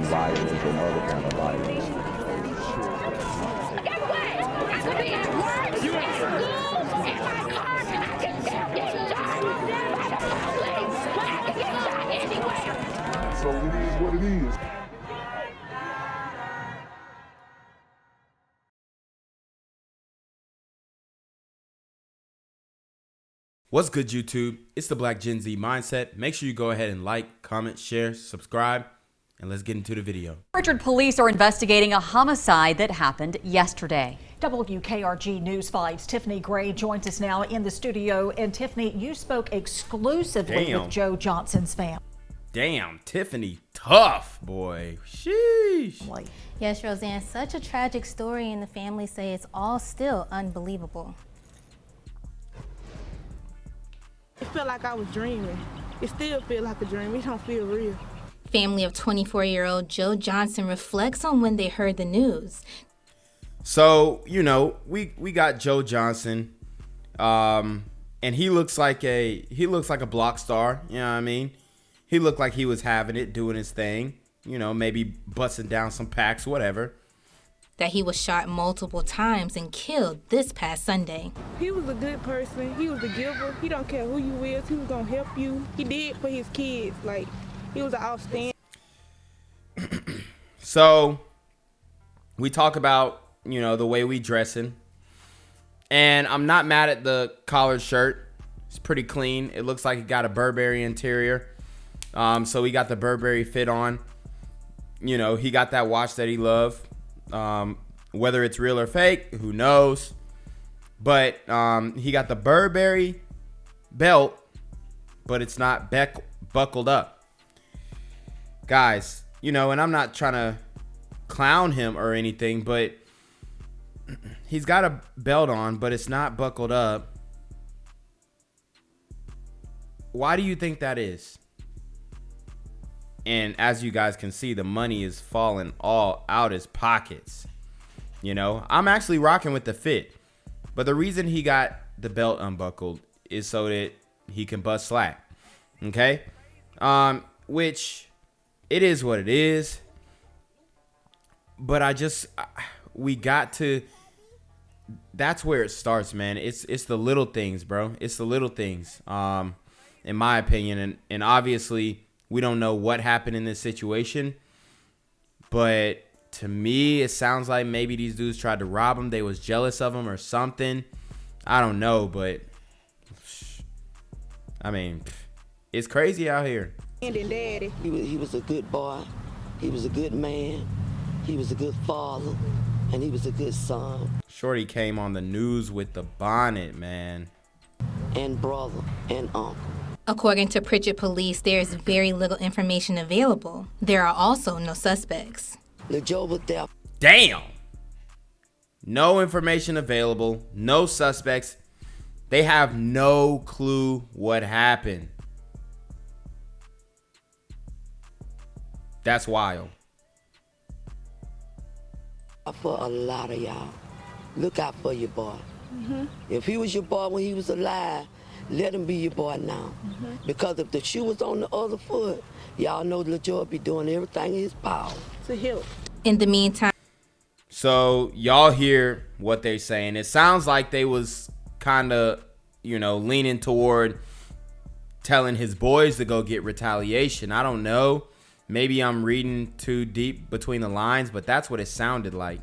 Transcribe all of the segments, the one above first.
violence and other kind of violence. Guess what? I could be at work, at school, in my car, I can still get shot by the police, but I can get shot anywhere. So it is what it is. What's good, YouTube? It's the Black Gen Z Mindset. Make sure you go ahead and like, comment, share, subscribe, and let's get into the video. Richard police are investigating a homicide that happened yesterday. WKRG News 5's Tiffany Gray joins us now in the studio. And Tiffany, you spoke exclusively with Joe Johnson's family. Damn, Tiffany, tough, boy. Sheesh. Yes, Roseanne, such a tragic story, and the family say it's all still unbelievable. It felt like I was dreaming. It still feels like a dream. It don't feel real. Family of 24-year-old Joe Johnson reflects on when they heard the news. So, you know, we got Joe Johnson, and he looks like a block star, you know what I mean? He looked like he was having it, doing his thing, you know, maybe busting down some packs, whatever. That he was shot multiple times and killed this past Sunday. He was a good person. He was a giver. He don't care who you is. He was gonna help you. He did for his kids. Like, he was an outstanding. So we talk about, you know, the way we dressing, and I'm not mad at the collared shirt. It's pretty clean. It looks like it got a Burberry interior. So he got the Burberry fit on. You know, he got that watch that he loved. Whether it's real or fake, who knows? But he got the Burberry belt, but it's not buckled up. Guys, you know, and I'm not trying to clown him or anything, but he's got a belt on, but it's not buckled up. Why do you think that is? And as you guys can see, the money is falling all out his pockets. You know, I'm actually rocking with the fit. But the reason he got the belt unbuckled is so that he can bust slack. Okay? Which, it is what it is. But we got to, that's where it starts, man. It's the little things, bro. It's the little things, in my opinion. And obviously, we don't know what happened in this situation, but to me, it sounds like maybe these dudes tried to rob him. They was jealous of him or something. I don't know, but I mean, it's crazy out here. And daddy. He was a good boy. He was a good man. He was a good father, and he was a good son. Shorty came on the news with the bonnet, man. And brother and uncle. According to Pritchard Police, there is very little information available. There are also no suspects. Joe was there. Damn. No information available. No suspects. They have no clue what happened. That's wild. For a lot of y'all. Look out for your boy. If he was your boy when he was alive, let him be your boy now. Because if the shoe was on the other foot, y'all know LaJoy be doing everything in his power To help. In the meantime, so y'all hear what they're saying. It sounds like they was kind of, you know, leaning toward telling his boys to go get retaliation. I don't know. Maybe I'm reading too deep between the lines, but that's what it sounded like.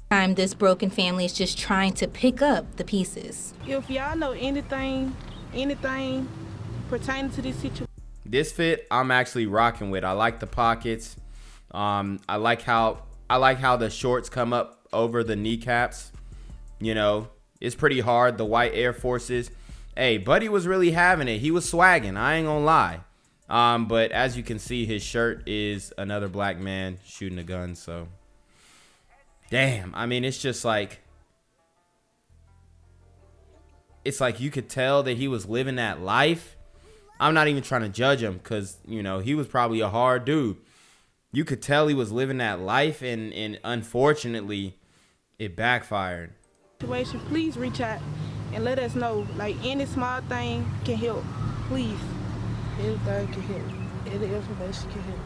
this broken family is just trying to pick up the pieces. If y'all know anything pertaining to this situation. This fit, I'm actually rocking with. I like the pockets. I like how the shorts come up over the kneecaps. You know, it's pretty hard. The white Air Forces. Hey, Buddy was really having it. He was swagging. I ain't gonna lie. But as you can see, his shirt is another black man shooting a gun. So, damn. I mean, it's just like, it's like you could tell that he was living that life. I'm not even trying to judge him because, you know, he was probably a hard dude. You could tell he was living that life, and unfortunately, it backfired. Please reach out and let us know. Like, any small thing can help. Please. Anything can help. Any information can help.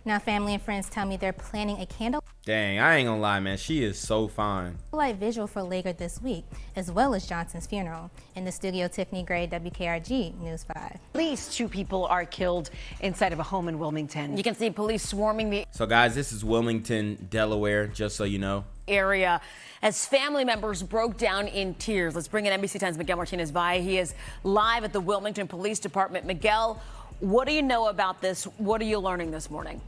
Now, family and friends tell me they're planning a candlelight Dang, I ain't gonna lie, man. She is so fine. vigil for later this week, as well as Johnson's funeral. In the studio, Tiffany Gray, WKRG News 5. At least 2 people are killed inside of a home in Wilmington. You can see police swarming the So, guys, this is Wilmington, Delaware, just so you know. area as family members broke down in tears. Let's bring in NBC 10's Miguel Martinez-Valle. He is live at the Wilmington Police Department. Miguel, what do you know about this? What are you learning this morning?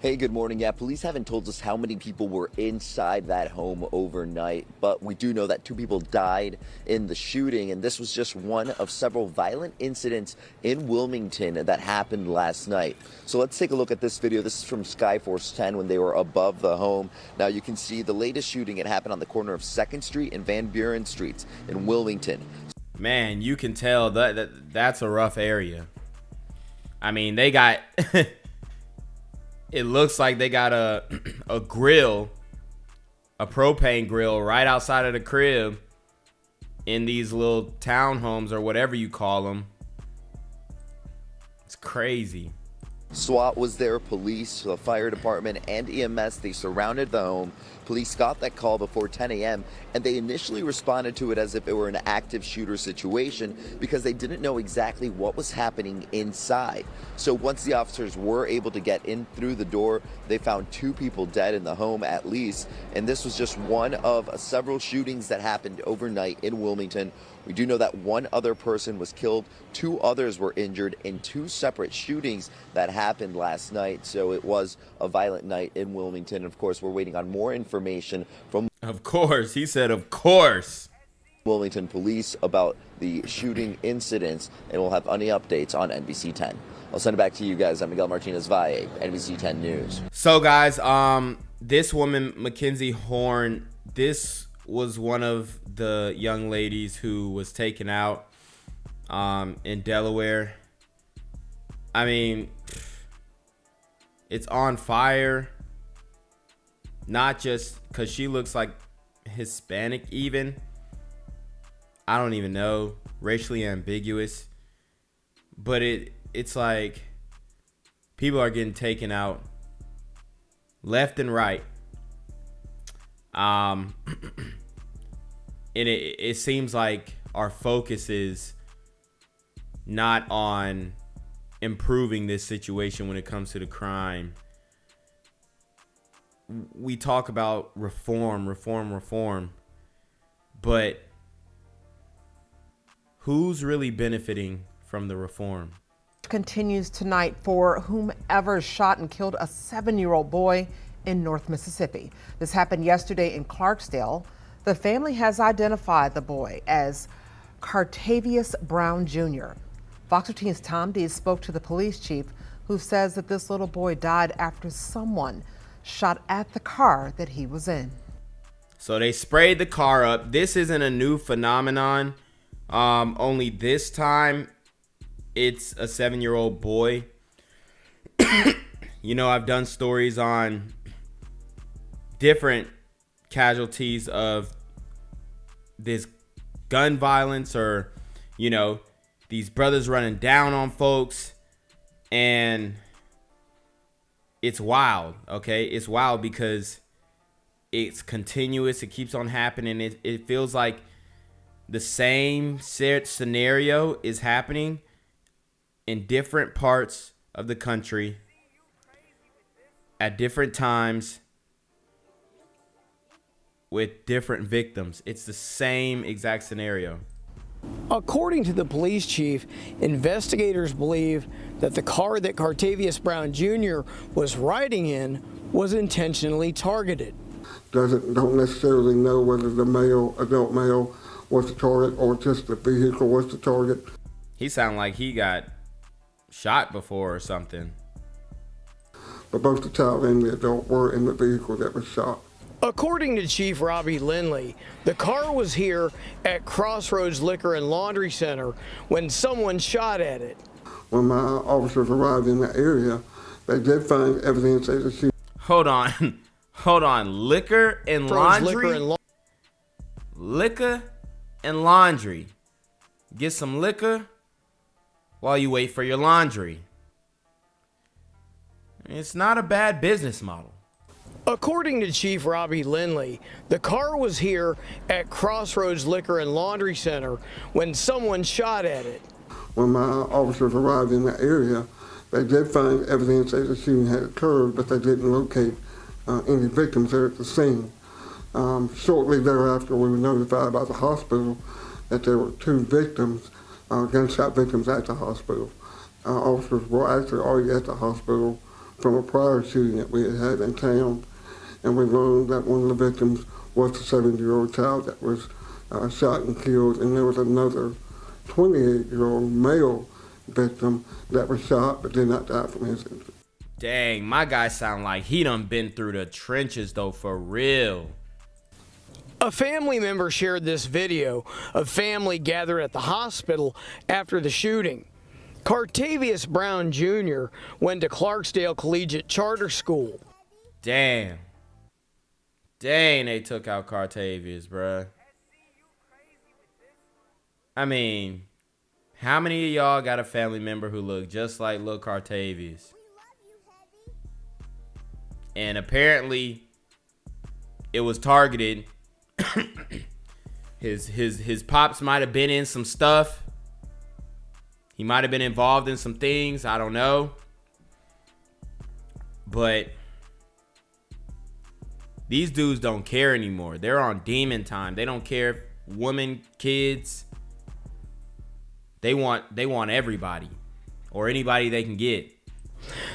Hey, good morning. Yeah, police haven't told us how many people were inside that home overnight, but we do know that 2 people died in the shooting, and this was just one of several violent incidents in Wilmington that happened last night. So let's take a look at this video. This is from Skyforce 10 when they were above the home. Now you can see the latest shooting. It happened on the corner of 2nd Street and Van Buren Streets in Wilmington. Man, you can tell that's a rough area. I mean, they got... It looks like they got a grill, a propane grill right outside of the crib in these little townhomes or whatever you call them. It's crazy. SWAT was there, police, the fire department, and EMS. They surrounded the home. Police got that call before 10 a.m. and they initially responded to it as if it were an active shooter situation because they didn't know exactly what was happening inside. So once the officers were able to get in through the door, they found 2 people dead in the home at least. And this was just one of several shootings that happened overnight in Wilmington. We do know that 1 other person was killed, 2 others were injured in 2 separate shootings that happened last night. So it was a violent night in Wilmington. Of course, we're waiting on more information from... Of course, he said of course. Wilmington police about the shooting incidents, and we'll have any updates on NBC 10. I'll send it back to you guys. I'm Miguel Martinez-Valle, NBC 10 News. So, guys, this woman, Mackenzie Horn, this was one of the young ladies who was taken out in Delaware. I mean, it's on fire. Not just because she looks like Hispanic even. I don't even know. Racially ambiguous. But it's like people are getting taken out left and right. And it seems like our focus is not on improving this situation when it comes to the crime. We talk about reform, but who's really benefiting from the reform? Continues tonight for whomever shot and killed a 7-year-old boy in North Mississippi. This happened yesterday in Clarksdale. The family has identified the boy as Cartavius Brown Jr. Fox 13's Tom Dees spoke to the police chief, who says that this little boy died after someone shot at the car that he was in. So they sprayed the car up. This isn't a new phenomenon. Only this time it's a 7-year-old boy. You know, I've done stories on different casualties of this gun violence, or, you know, these brothers running down on folks, and it's wild. Okay, it's wild because it's continuous. It keeps on happening. It feels like the same scenario is happening in different parts of the country at different times with different victims. It's the same exact scenario. According to the police chief, investigators believe that the car that Cartavius Brown Jr. was riding in was intentionally targeted. Don't necessarily know whether the adult male was the target or just the vehicle was the target. He sounded like he got shot before or something. But both the child and the adult were in the vehicle that was shot. According to Chief Robbie Lindley, the car was here at Crossroads Liquor and Laundry Center when someone shot at it. When my officers arrived in the area, they did find evidence that she... Hold on. Liquor and laundry? Liquor and laundry. Get some liquor while you wait for your laundry. It's not a bad business model. According to Chief Robbie Lindley, the car was here at Crossroads Liquor and Laundry Center when someone shot at it. When my officers arrived in the area, they did find evidence that the shooting had occurred, but they didn't locate any victims there at the scene. Shortly thereafter, we were notified by the hospital that there were 2 victims, gunshot victims at the hospital. Officers were actually already at the hospital from a prior shooting that we had had in town, and we learned that one of the victims was the 7-year-old child that was shot and killed, and there was another 28-year-old male victim that was shot but did not die from his injuries. Dang, my guy sound like he done been through the trenches though, for real. A family member shared this video of family gathered at the hospital after the shooting. Cartavius Brown Jr. went to Clarksdale Collegiate Charter School. Damn. Dang, they took out Cartavius, bruh. I mean, how many of y'all got a family member who look just like Lil Cartavius? And apparently, it was targeted. His pops might have been in some stuff. He might have been involved in some things. I don't know. But these dudes don't care anymore. They're on demon time. They don't care if women, kids. They want everybody or anybody they can get.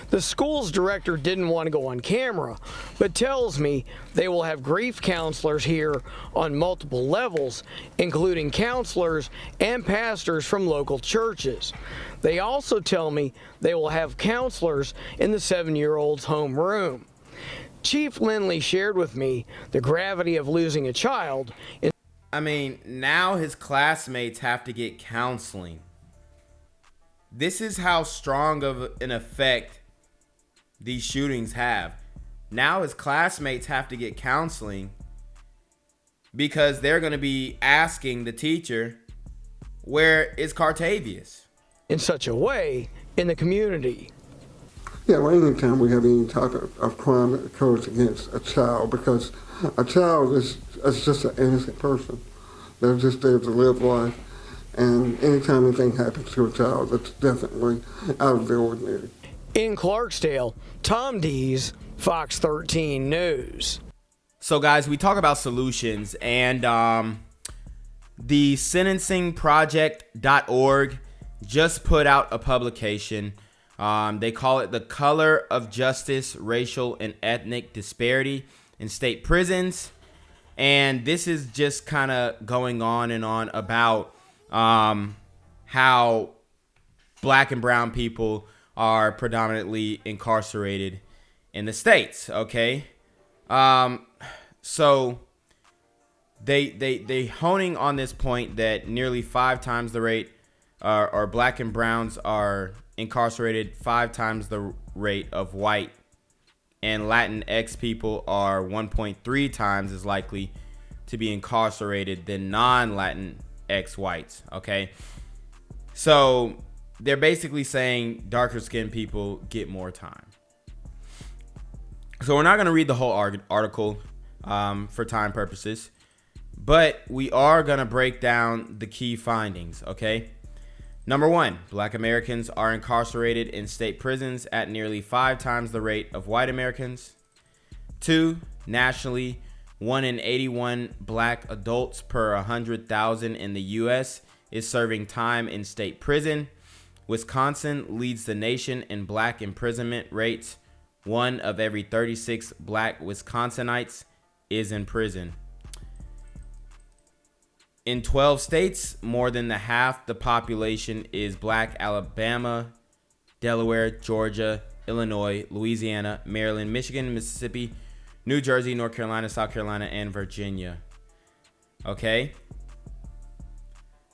The school's director didn't want to go on camera, but tells me they will have grief counselors here on multiple levels, including counselors and pastors from local churches. They also tell me they will have counselors in the 7-year-old's home room. Chief Lindley shared with me the gravity of losing a child. I mean, now his classmates have to get counseling. This is how strong of an effect these shootings have. Now his classmates have to get counseling because they're going to be asking the teacher, where is Cartavius? In such a way in the community. Yeah, well, anytime we have any type of crime that occurs against a child, because a child is just an innocent person. They're just there to live life. And anytime anything happens to a child, it's definitely out of the ordinary. In Clarksdale, Tom Dees, Fox 13 News. So guys, we talk about solutions, and the sentencingproject.org just put out a publication. They call it The Color of Justice, Racial and Ethnic Disparity in State Prisons. And this is just kind of going on and on about how black and brown people are predominantly incarcerated in the states. Okay. So they honing on this point that nearly 5 times the rate or black and browns are incarcerated 5 times the rate of white, and Latinx people are 1.3 times as likely to be incarcerated than non-Latinx whites. Okay. So they're basically saying darker skinned people get more time. So we're not going to read the whole article for time purposes, but we are going to break down the key findings. Okay. Number 1, black Americans are incarcerated in state prisons at nearly 5 times the rate of white Americans. 2, nationally, 1 in 81 black adults per 100,000 in the U.S. is serving time in state prison. Wisconsin leads the nation in black imprisonment rates. 1 of every 36 black Wisconsinites is in prison. In 12 states, more than half the population is black. Alabama, Delaware, Georgia, Illinois, Louisiana, Maryland, Michigan, Mississippi, New Jersey, North Carolina, South Carolina, and Virginia. Okay.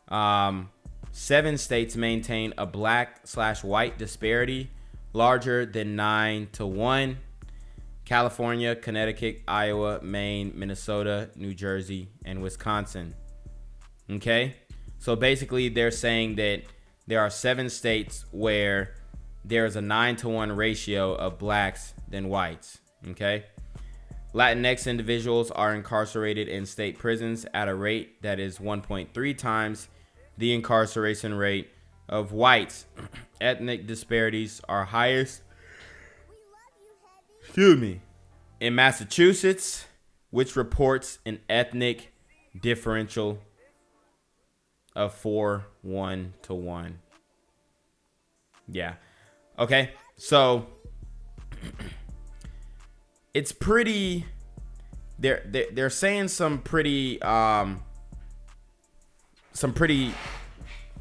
7 states maintain a black/white disparity larger than 9-1. California, Connecticut, Iowa, Maine, Minnesota, New Jersey, and Wisconsin. Okay. So basically they're saying that there are 7 states where there's a 9-to-1 ratio of blacks than whites. Okay. Latinx individuals are incarcerated in state prisons at a rate that is 1.3 times the incarceration rate of whites. Ethnic disparities are highest, in Massachusetts, which reports an ethnic differential of 4:1. Yeah. Okay. So it's pretty. They're saying some pretty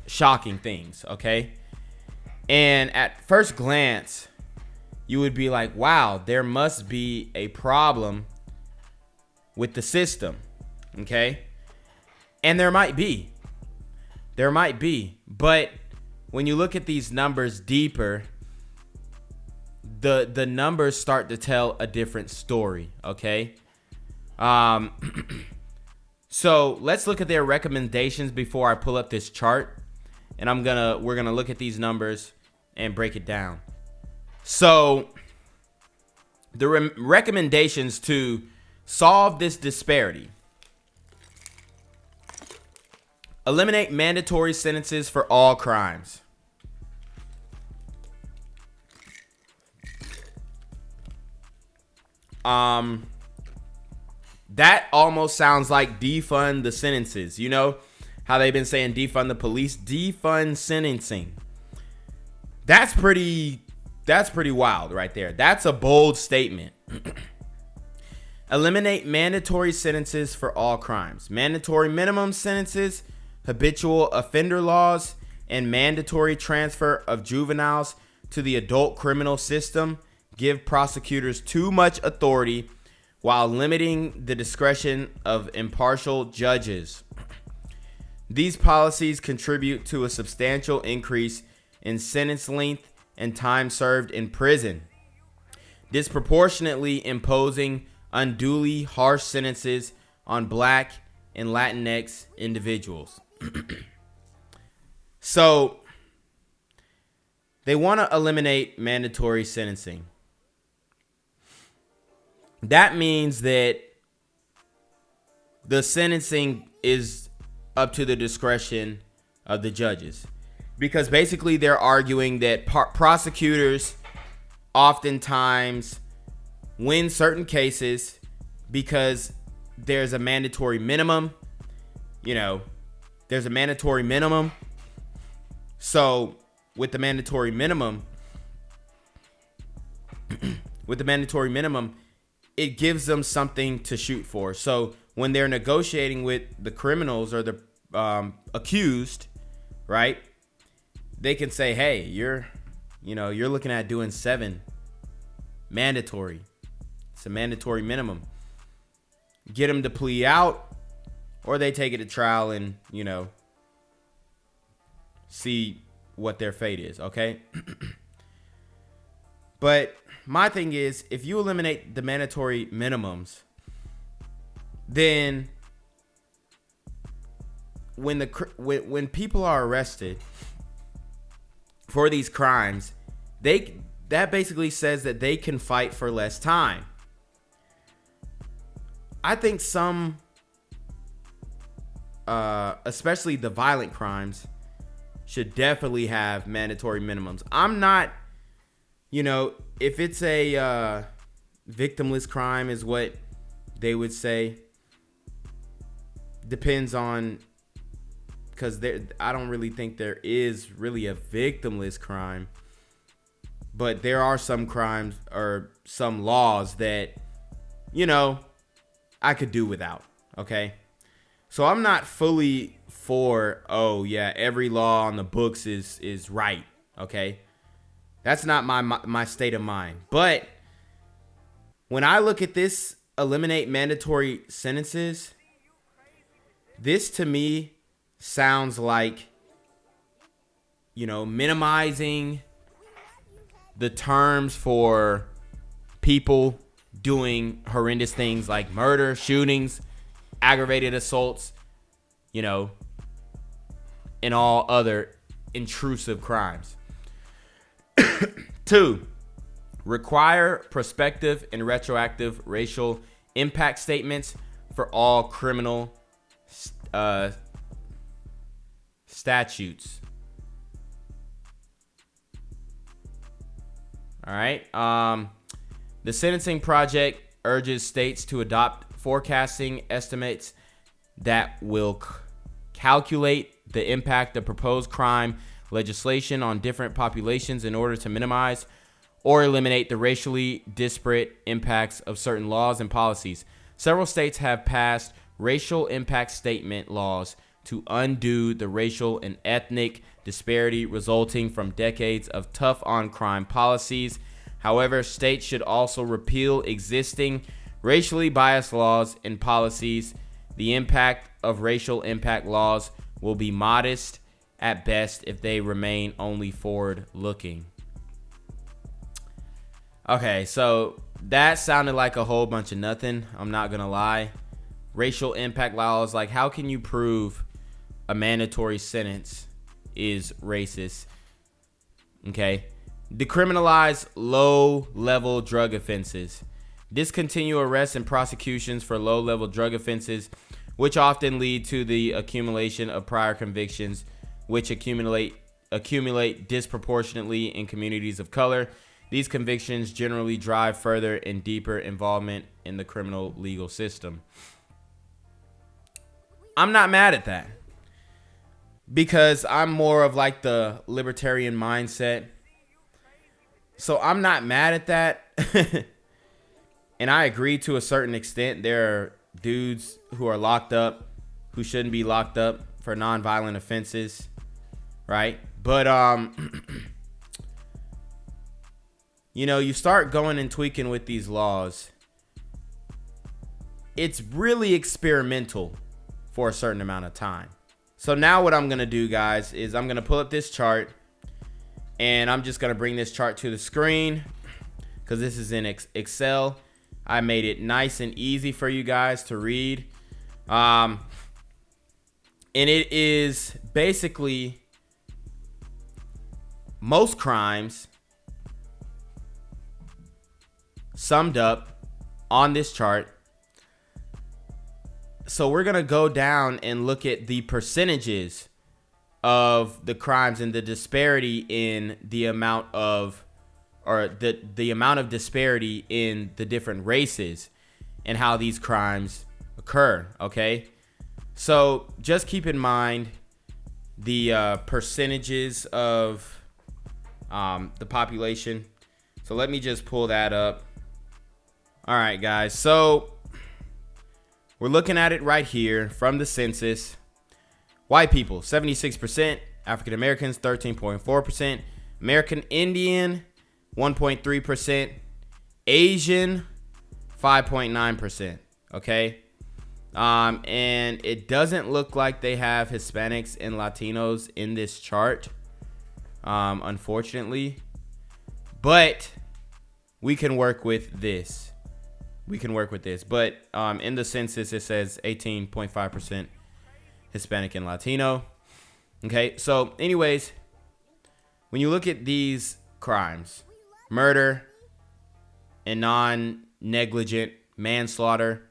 shocking things. Okay. And at first glance, you would be like, wow, there must be a problem with the system. Okay. And there might be. But when you look at these numbers deeper, the numbers start to tell a different story. Okay. So let's look at their recommendations before I pull up this chart. And we're gonna look at these numbers and break it down. So the recommendations to solve this disparity: eliminate mandatory sentences for all crimes. That almost sounds like defund the sentences. You know how they've been saying defund the police, defund sentencing. That's pretty wild right there. That's a bold statement. Eliminate mandatory sentences for all crimes. Mandatory minimum sentences, habitual offender laws, and mandatory transfer of juveniles to the adult criminal system give prosecutors too much authority while limiting the discretion of impartial judges. These policies contribute to a substantial increase in sentence length and time served in prison, disproportionately imposing unduly harsh sentences on Black and Latinx individuals. So they want to eliminate mandatory sentencing. That means that the sentencing is up to the discretion of the judges, because basically they're arguing that prosecutors oftentimes win certain cases because there's a mandatory minimum. There's a mandatory minimum. So with the mandatory minimum, it gives them something to shoot for. So when they're negotiating with the criminals or the accused, right, they can say, hey, you're looking at doing 7 mandatory. It's a mandatory minimum. Get them to plea out, or they take it to trial and, see what their fate is, okay? But my thing is, if you eliminate the mandatory minimums, then when people are arrested for these crimes, that basically says that they can fight for less time. I think some, especially the violent crimes, should definitely have mandatory minimums. I'm not, if it's a victimless crime is what they would say. Depends on, because I don't really think there is really a victimless crime. But there are some crimes or some laws that, I could do without, okay? So I'm not fully for, every law on the books is right, okay? That's not my state of mind. But when I look at this, eliminate mandatory sentences, this to me sounds like, minimizing the terms for people doing horrendous things like murder, shootings, aggravated assaults, and all other intrusive crimes. 2, require prospective and retroactive racial impact statements for all criminal statutes. All right. The Sentencing Project urges states to adopt forecasting estimates that will calculate the impact of proposed crime legislation on different populations in order to minimize or eliminate the racially disparate impacts of certain laws and policies. Several states have passed racial impact statement laws to undo the racial and ethnic disparity resulting from decades of tough on crime policies. However, states should also repeal existing racially biased laws and policies. The impact of racial impact laws will be modest at best if they remain only forward-looking. Okay, so that sounded like a whole bunch of nothing. I'm not gonna lie. Racial impact laws, like, how can you prove a mandatory sentence is racist? Okay. Decriminalize low-level drug offenses. Discontinue arrests and prosecutions for low-level drug offenses, which often lead to the accumulation of prior convictions, which accumulate disproportionately in communities of color. These convictions generally drive further and deeper involvement in the criminal legal system. I'm not mad at that, because I'm more of like the libertarian mindset. So I'm not mad at that. And I agree to a certain extent. There are dudes who are locked up who shouldn't be locked up for nonviolent offenses, right? But you know, you start going and tweaking with these laws. It's really experimental for a certain amount of time. So now what I'm going to do, guys, is I'm going to pull up this chart, and I'm just going to bring this chart to the screen because this is in Excel. I made it nice and easy for you guys to read. And it is basically most crimes summed up on this chart. So we're going to go down and look at the percentages of the crimes and the disparity in the amount of, or the amount of disparity in the different races and how these crimes occur. Okay. So just keep in mind the percentages of the population. So let me just pull that up. All right, guys. So we're looking at it right here from the census. White people, 76%. African Americans, 13.4%. American Indian, 1.3%. Asian, 5.9%. Okay. And it doesn't look like they have Hispanics and Latinos in this chart, unfortunately. But we can work with this. But in the census, it says 18.5% Hispanic and Latino. Okay, so anyways, when you look at these crimes, murder and non-negligent manslaughter,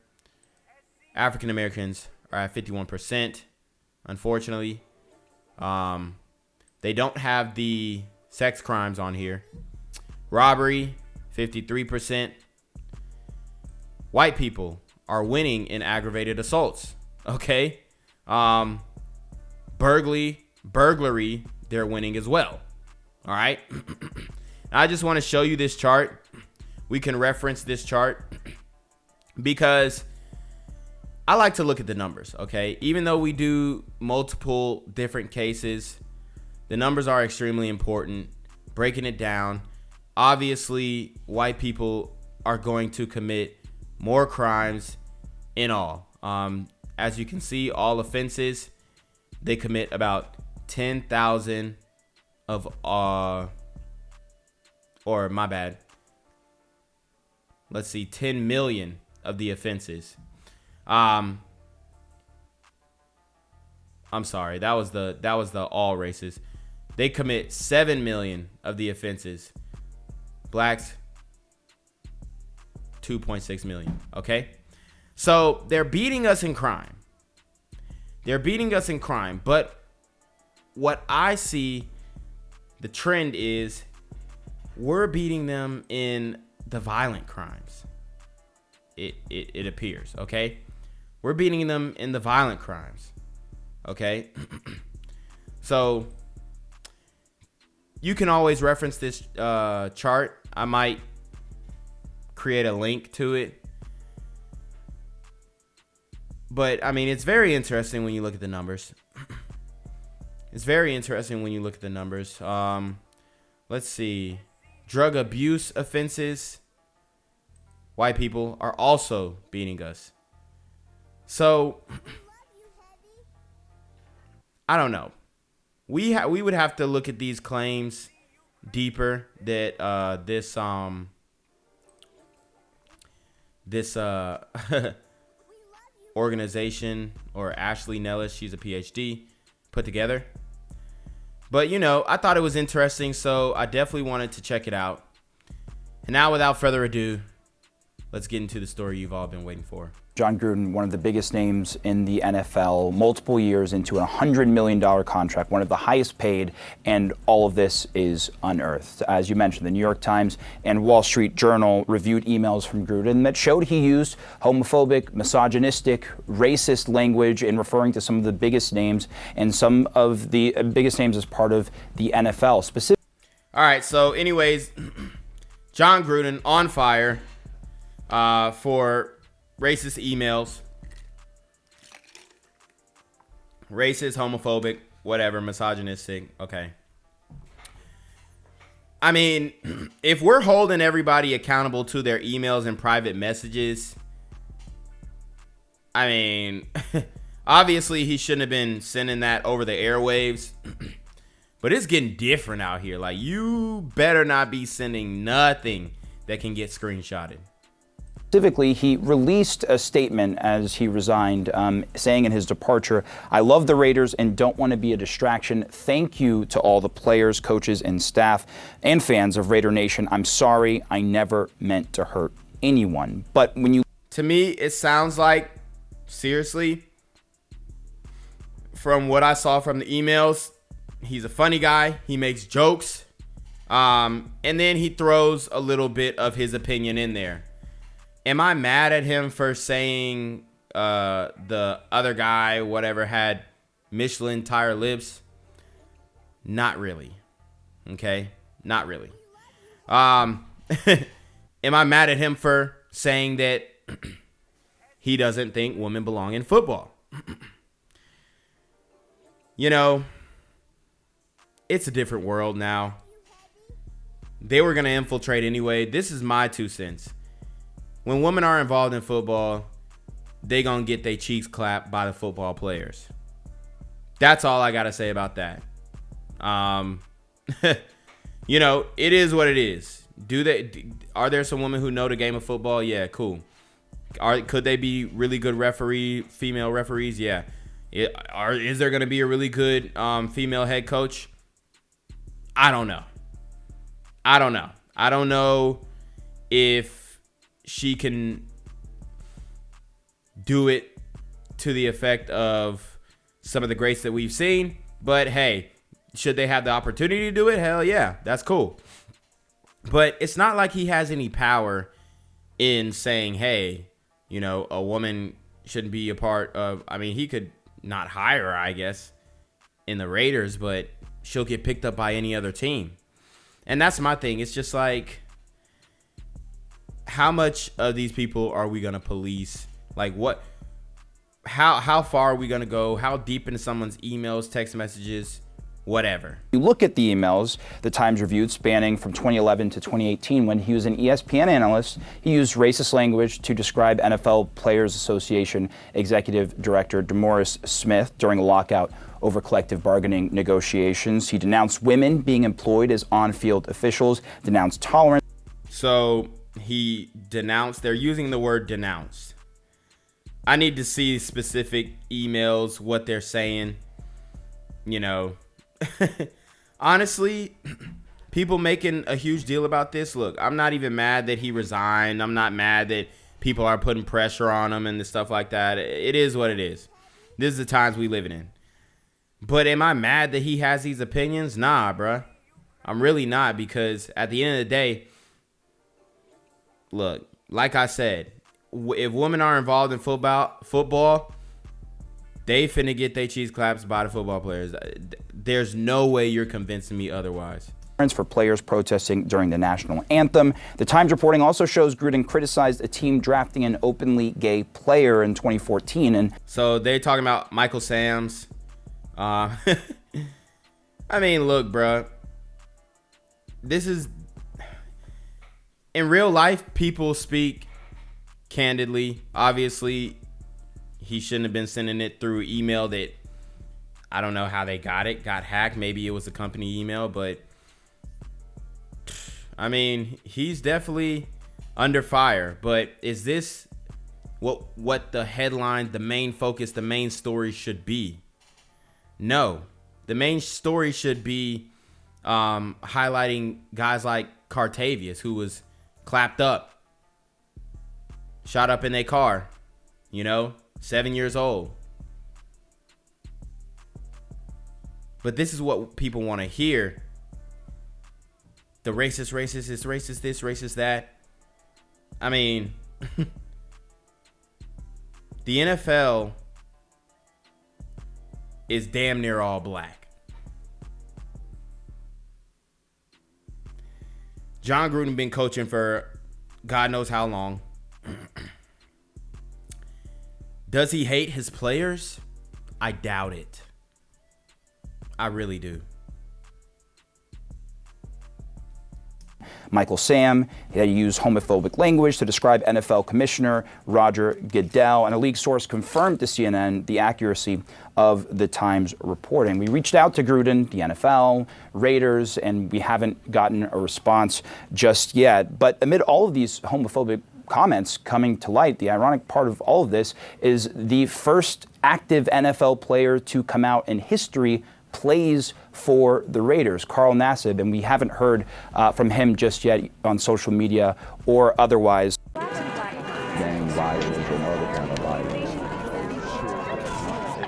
African Americans are at 51%. Unfortunately, they don't have the sex crimes on here. Robbery, 53%. White people are winning in aggravated assaults. Okay. Burglary, they're winning as well. All right. I just want to show you this chart. We can reference this chart because I like to look at the numbers. Okay. Even though we do multiple different cases, the numbers are extremely important. Breaking it down. Obviously, white people are going to commit more crimes in all. As you can see, all offenses, they commit about 10,000 of, or my bad. Let's see, 10 million of the offenses. I'm sorry, that was the all races. They commit 7 million of the offenses. blacks, 2.6 million. Okay. So they're beating us in crime. But what I see, the trend is we're beating them in the violent crimes. It appears. Okay. We're beating them in the violent crimes. Okay. So you can always reference this chart. I might create a link to it. But, I mean, it's very interesting when you look at the numbers. Let's see. Drug abuse offenses. White people are also beating us. So, I don't know. We would have to look at these claims deeper that this organization, or Ashley Nellis, she's a PhD, put together. But, you know, I thought it was interesting, so I definitely wanted to check it out. And now, without further ado, let's get into the story you've all been waiting for. Jon Gruden, one of the biggest names in the NFL, multiple years into a $100 million contract, one of the highest paid, and all of this is unearthed. As you mentioned, the New York Times and Wall Street Journal reviewed emails from Gruden that showed he used homophobic, misogynistic, racist language in referring to some of the biggest names, and some of the biggest names as part of the NFL. All right, so anyways, Jon Gruden on fire for racist emails, racist, homophobic, whatever, misogynistic. Okay. I mean, if we're holding everybody accountable to their emails and private messages, I mean, obviously he shouldn't have been sending that over the airwaves, but it's getting different out here. Like, you better not be sending nothing that can get screenshotted. Specifically, he released a statement as he resigned, saying in his departure, "I love the Raiders and don't want to be a distraction. Thank you to all the players, coaches, and staff and fans of Raider Nation. I'm sorry. I never meant to hurt anyone." But when you... To me, it sounds like, seriously, from what I saw from the emails, he's a funny guy. He makes jokes. And then he throws a little bit of his opinion in there. Am I mad at him for saying the other guy, whatever, had Michelin tire lips? Not really. Okay? Not really. Am I mad at him for saying that he doesn't think women belong in football? You know, it's a different world now. They were going to infiltrate anyway. This is my 2 cents. When women are involved in football, they gonna get their cheeks clapped by the football players. That's all I gotta say about that. You know, it is what it is. Are there some women who know the game of football? Yeah, cool. Could they be really good female referees? Yeah. Is there gonna be a really good female head coach? I don't know. I don't know if she can do it to the effect of some of the greats that we've seen. But hey, should they have the opportunity to do it? Hell yeah, that's cool. But it's not like he has any power in saying, hey, you know, a woman shouldn't be a part of... I mean, he could not hire her, I guess, in the Raiders, but she'll get picked up by any other team. And that's my thing. It's just like, how much of these people are we going to police? Like, what? How far are we going to go? How deep into someone's emails, text messages, whatever? You look at the emails the Times reviewed spanning from 2011 to 2018 when he was an ESPN analyst. He used racist language to describe NFL Players Association Executive Director DeMaurice Smith during a lockout over collective bargaining negotiations. He denounced women being employed as on-field officials, denounced tolerance. So he denounced, they're using the word denounced. I need to see specific emails, what they're saying. You know, honestly, people making a huge deal about this. Look, I'm not even mad that he resigned. I'm not mad that people are putting pressure on him and the stuff like that. It is what it is. This is the times we living in. But am I mad that he has these opinions? Nah, bruh. I'm really not, because at the end of the day, look, like I said, if women are involved in football, they finna get their cheese claps by the football players. There's no way you're convincing me otherwise. For players protesting during the national anthem. The Times reporting also shows Gruden criticized a team drafting an openly gay player in 2014. And so they're talking about Michael Sams. I mean, look, bruh. This is... In real life, people speak candidly. Obviously, he shouldn't have been sending it through email that... I don't know how they got hacked. Maybe it was a company email, but... I mean, he's definitely under fire, but is this what the headline, the main focus, the main story should be? No. The main story should be highlighting guys like Cartavius, who was clapped up, shot up in their car, 7 years old. But this is what people want to hear. The racist is racist this, racist that. I mean, the NFL is damn near all black. Jon Gruden been coaching for God knows how long. Does he hate his players? I doubt it. I really do. Michael Sam, he used homophobic language to describe NFL Commissioner Roger Goodell, and a league source confirmed to CNN the accuracy of the Times reporting. We reached out to Gruden, the NFL, Raiders, and we haven't gotten a response just yet. But amid all of these homophobic comments coming to light, the ironic part of all of this is the first active NFL player to come out in history plays for the Raiders, Carl Nassib, and we haven't heard from him just yet on social media or otherwise. Gang violence and other kind of violence.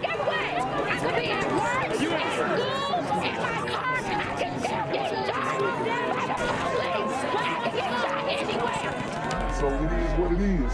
Guess what? I could be at work, at school, in my car, I can still get shot by the police. I can get shot anywhere. So it is what it is.